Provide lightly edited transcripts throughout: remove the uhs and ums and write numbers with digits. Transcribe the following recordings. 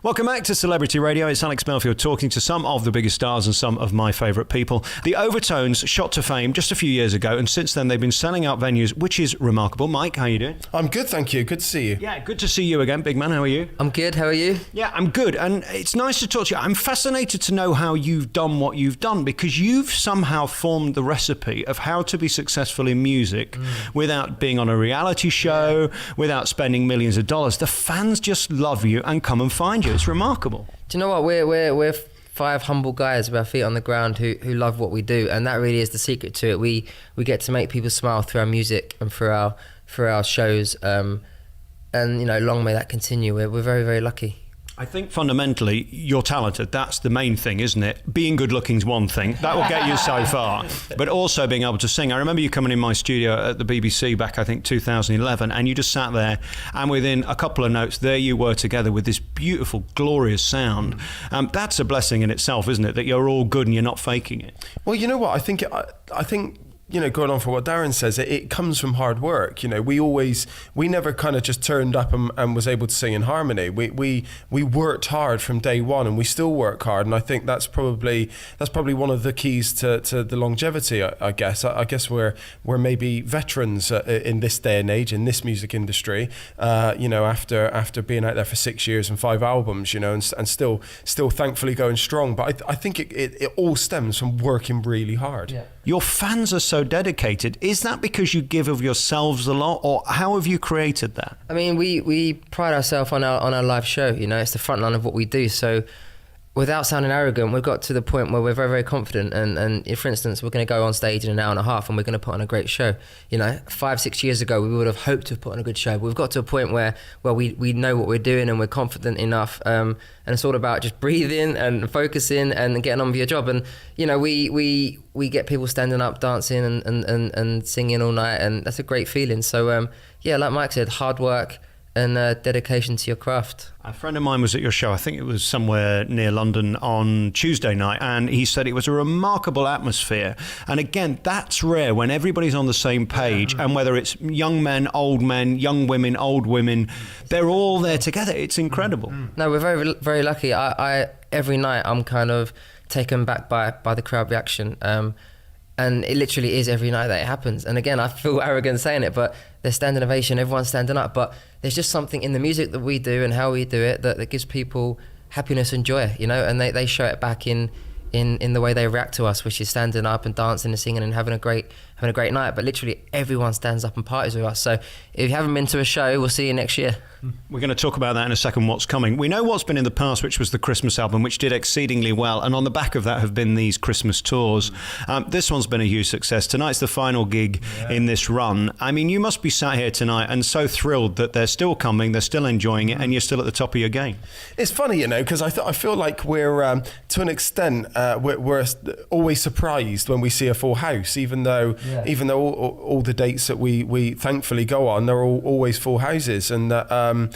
Welcome back to Celebrity Radio. It's Alex Belfield talking to some of the biggest stars and some of my favourite people. The Overtones shot to fame just a few years ago, and since then they've been selling out venues, which is remarkable. Mike, how are you doing? I'm good, thank you. Good to see you. Yeah, good to see you again, big man. How are you? I'm good. How are you? Yeah, I'm good. And it's nice to talk to you. I'm fascinated to know how you've done what you've done, because you've somehow formed the recipe of how to be successful in music without being on a reality show, without spending millions of dollars. The fans just love you and come and find you. It's remarkable. Do you know what? We're five humble guys with our feet on the ground who love what we do, and that really is the secret to it. We get to make people smile through our music and through our shows, and long may that continue. We're very, very lucky. I think fundamentally you're talented. That's the main thing, isn't it? Being good looking is one thing. That will get you so far. But also being able to sing. I remember you coming in my studio at the BBC back, I think, 2011, and you just sat there, and within a couple of notes, there you were together with this beautiful, glorious sound. That's a blessing in itself, isn't it? That you're all good and you're not faking it. Well, you know what? I think going on for what Darren says, it comes from hard work. We never kind of just turned up and was able to sing in harmony. We worked hard from day one, and we still work hard. And I think that's probably one of the keys to the longevity. I guess we're maybe veterans in this day and age in this music industry. After being out there for 6 years and 5 albums, and still thankfully going strong. But I think it all stems from working really hard. Yeah. Your fans are so dedicated. Is that because you give of yourselves a lot, or how have you created that? I mean, we pride ourselves on our live show. It's the front line of what we do. So without sounding arrogant, we've got to the point where we're very, very confident. And if, for instance, we're going to go on stage in an hour and a half and we're going to put on a great show. 5-6 years ago, we would have hoped to have put on a good show. But we've got to a point where we know what we're doing and we're confident enough. And it's all about just breathing and focusing and getting on with your job. And, we get people standing up, dancing and singing all night. And that's a great feeling. So, like Mike said, hard work and dedication to your craft. A friend of mine was at your show, I think it was somewhere near London on Tuesday night, and he said it was a remarkable atmosphere. And again, that's rare when everybody's on the same page, and whether it's young men, young women, old women, they're all there together. It's incredible. No, we're very, very lucky. I every night I'm kind of taken back by the crowd reaction. And it literally is every night that it happens. And again, I feel arrogant saying it, but there's standing ovation, everyone's standing up. But there's just something in the music that we do and how we do it that gives people happiness and joy, and they show it back in the way they react to us, which is standing up and dancing and singing and having a great night. But literally everyone stands up and parties with us. So if you haven't been to a show, we'll see you next year. We're going to talk about that in a second, what's coming. We know what's been in the past, which was the Christmas album, which did exceedingly well. And on the back of that have been these Christmas tours. This one's been a huge success. Tonight's the final gig in this run. I mean, you must be sat here tonight and so thrilled that they're still coming, they're still enjoying it, and you're still at the top of your game. It's funny, because I feel like we're, to an extent, we're always surprised when we see a full house, even though all the dates that we thankfully go on, they're always full houses. And again,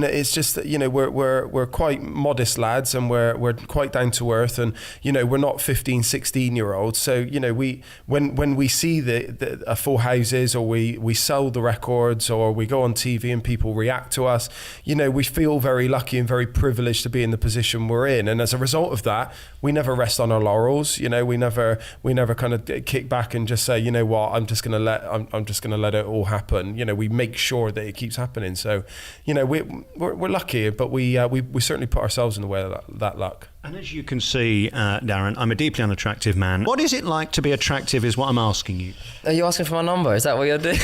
it's just that we're quite modest lads, and we're quite down to earth, and we're not 15, 16-year-olds. So when we see the full houses, or we sell the records, or we go on TV and people react to us, we feel very lucky and very privileged to be in the position we're in. And as a result of that, we never rest on our laurels. We never kind of kick back and just say, what, I'm just gonna let it all happen. We make sure that it keeps happening. So, we're lucky, but we certainly put ourselves in the way of that luck. And as you can see, Darren, I'm a deeply unattractive man. What is it like to be attractive is what I'm asking you. Are you asking for my number? Is that what you're doing?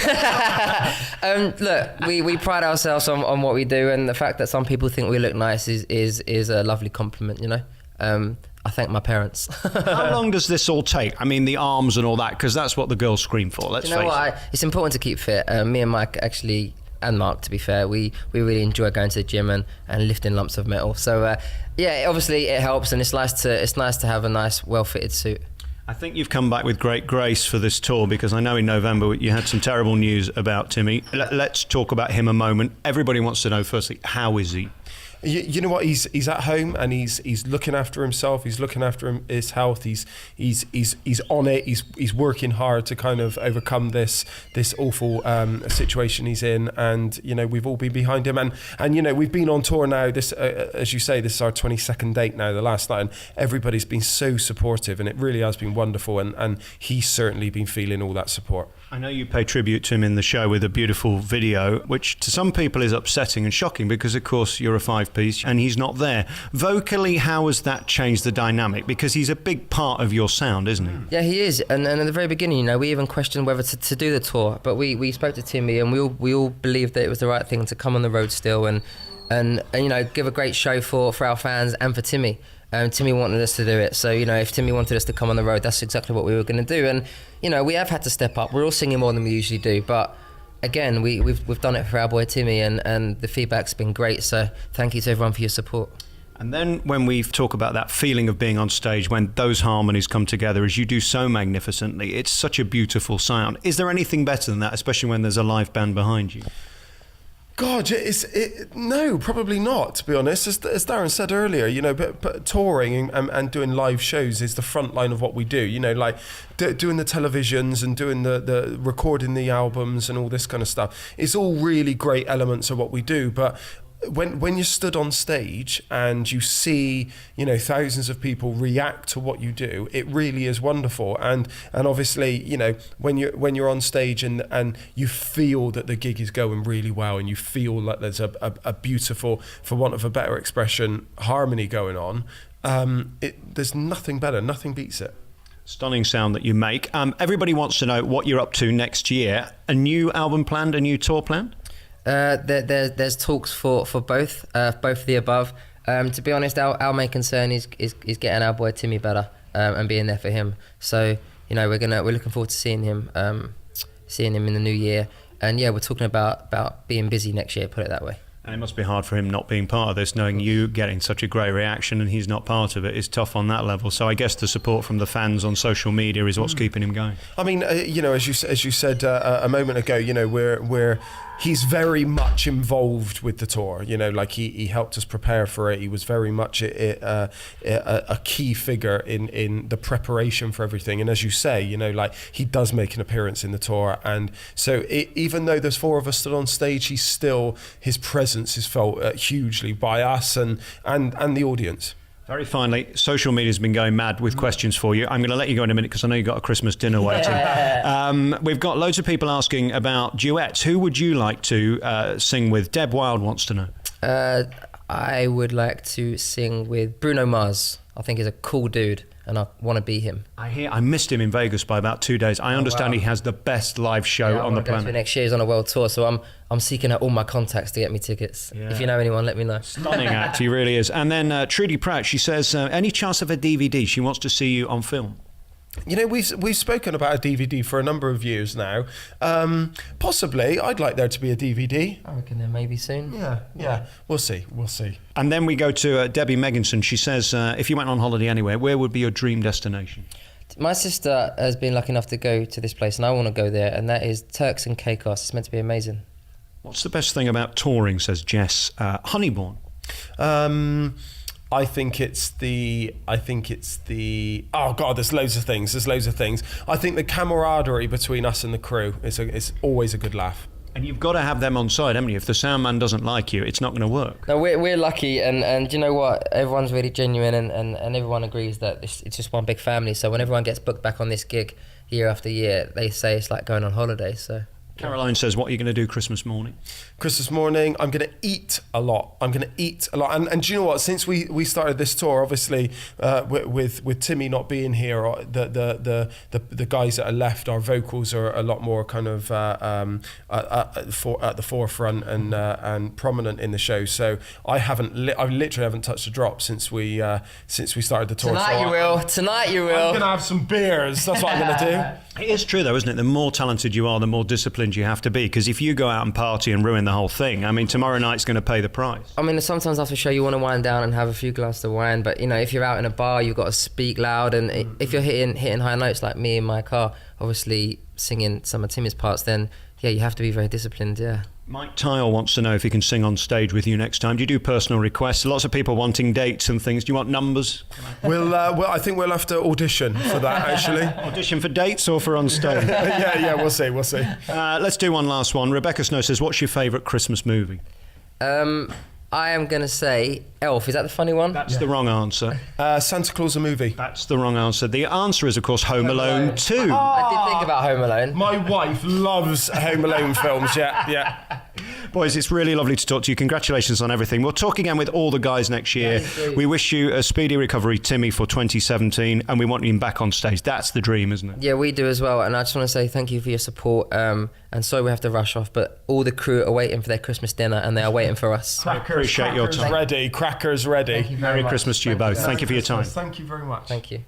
Look, we pride ourselves on what we do, and the fact that some people think we look nice is a lovely compliment, I thank my parents. How long does this all take? I mean, the arms and all that, because that's what the girls scream for, let's face it. It's important to keep fit. Me and Mike actually, and Mark, to be fair, we really enjoy going to the gym and lifting lumps of metal. So obviously it helps, and it's nice to have a nice, well-fitted suit. I think you've come back with great grace for this tour, because I know in November you had some terrible news about Timmy. Let's talk about him a moment. Everybody wants to know, firstly, how is he? You know what? He's at home and he's looking after himself. He's looking after his health. He's on it. He's working hard to kind of overcome this awful situation he's in. And you know, we've all been behind him. And you know, we've been on tour now. This, as you say, this is our 22nd date now. The last night, and everybody's been so supportive, and it really has been wonderful. And he's certainly been feeling all that support. I know you pay tribute to him in the show with a beautiful video, which to some people is upsetting and shocking because, of course, you're a five-piece and he's not there. Vocally, how has that changed the dynamic? Because he's a big part of your sound, isn't he? Yeah, he is. And at the very beginning, you know, we even questioned whether to do the tour, but we spoke to Timmy and we all believed that it was the right thing to come on the road still and you know, give a great show for our fans and for Timmy. Timmy wanted us to do it, so you know, if Timmy wanted us to come on the road, that's exactly what we were going to do. And you know, we have had to step up. We're all singing more than we usually do, but again, we've done it for our boy Timmy, and the feedback's been great. So thank you to everyone for your support. And then when we talk about that feeling of being on stage, when those harmonies come together, as you do so magnificently, it's such a beautiful sound. Is there anything better than that, especially when there's a live band behind you? God, no, probably not, to be honest. As Darren said earlier, you know, but touring and doing live shows is the front line of what we do. You know, like doing the televisions and doing the recording the albums and all this kind of stuff. It's all really great elements of what we do, but when you're stood on stage and you see, you know, thousands of people react to what you do, it really is wonderful. And obviously, you know, when you're on stage and you feel that the gig is going really well and you feel like there's a beautiful, for want of a better expression, harmony going on, there's nothing better, nothing beats it. Stunning sound that you make. Everybody wants to know what you're up to next year. A new album planned, a new tour planned? There's talks for both of the above. To be honest, our main concern is getting our boy Timmy better and being there for him. So you know, we're looking forward to seeing him in the new year. And yeah, we're talking about being busy next year. Put it that way. And it must be hard for him not being part of this, knowing you getting such a great reaction and he's not part of it. It's tough on that level. So I guess the support from the fans on social media is what's keeping him going. I mean, you know, as you said a moment ago, you know, he's very much involved with the tour. You know, like he helped us prepare for it. He was very much a key figure in the preparation for everything. And as you say, you know, like he does make an appearance in the tour. And so even though there's four of us stood on stage, his presence is felt hugely by us and the audience. Very finally, social media's been going mad with questions for you. I'm going to let you go in a minute because I know you've got a Christmas dinner waiting. We've got loads of people asking about duets. Who would you like to sing with? Deb Wild wants to know. I would like to sing with Bruno Mars. I think he's a cool dude and I want to be him. I missed him in Vegas by about 2 days. I understand he has the best live show on the planet. Next year he's on a world tour, so I'm seeking out all my contacts to get me tickets. Yeah. If you know anyone, let me know. Stunning act, he really is. And then Trudy Pratt, she says, any chance of a DVD? She wants to see you on film. You know, we've spoken about a DVD for a number of years now. Possibly, I'd like there to be a DVD. I reckon there may be soon. Yeah. We'll see. And then we go to Debbie Megginson. She says, if you went on holiday anywhere, where would be your dream destination? My sister has been lucky enough to go to this place, and I want to go there, and that is Turks and Caicos. It's meant to be amazing. What's the best thing about touring, says Jess? Honeyborn. I think it's the oh god, there's loads of things. I think the camaraderie between us and the crew is always a good laugh. And you've got to have them on side, haven't you? If the sound man doesn't like you, it's not going to work. No, we're lucky, and you know what? Everyone's really genuine, and everyone agrees that it's just one big family. So when everyone gets booked back on this gig year after year, they say it's like going on holiday. So. Caroline says, what are you going to do Christmas morning? Christmas morning, I'm going to eat a lot. And do you know what? Since we started this tour, obviously, with Timmy not being here, the guys that are left, our vocals are a lot more kind of at the forefront and prominent in the show. So I literally haven't touched a drop since we started the tour. Tonight you will. I'm going to have some beers. That's what I'm going to do. It is true though, isn't it? The more talented you are, the more disciplined you have to be, because if you go out and party and ruin the whole thing, I mean, tomorrow night's going to pay the price. I mean, sometimes after a show you want to wind down and have a few glasses of wine, but you know, if you're out in a bar, you've got to speak loud, and if you're hitting high notes like me in my car, obviously singing some of Timmy's parts, then yeah, you have to be very disciplined. Yeah. Mike Tile wants to know if he can sing on stage with you next time. Do you do personal requests? Lots of people wanting dates and things. Do you want numbers? I think we'll have to audition for that, actually. Audition for dates or for on stage? yeah, we'll see. Let's do one last one. Rebecca Snow says, what's your favourite Christmas movie? I am going to say Elf. Is that the funny one? That's the wrong answer. Santa Claus a movie. That's the wrong answer. The answer is, of course, Home Alone 2. I did think about Home Alone. My wife loves Home Alone films, yeah. Boys, it's really lovely to talk to you. Congratulations on everything. We'll talk again with all the guys next year. We wish you a speedy recovery, Timmy, for 2017, and we want you back on stage. That's the dream, isn't it? Yeah, we do as well. And I just want to say thank you for your support. And sorry we have to rush off, but all the crew are waiting for their Christmas dinner, and they are waiting for us. Appreciate your time. Crackers ready. Merry Christmas to you both. Thank you for your time. Thank you very much. Thank you.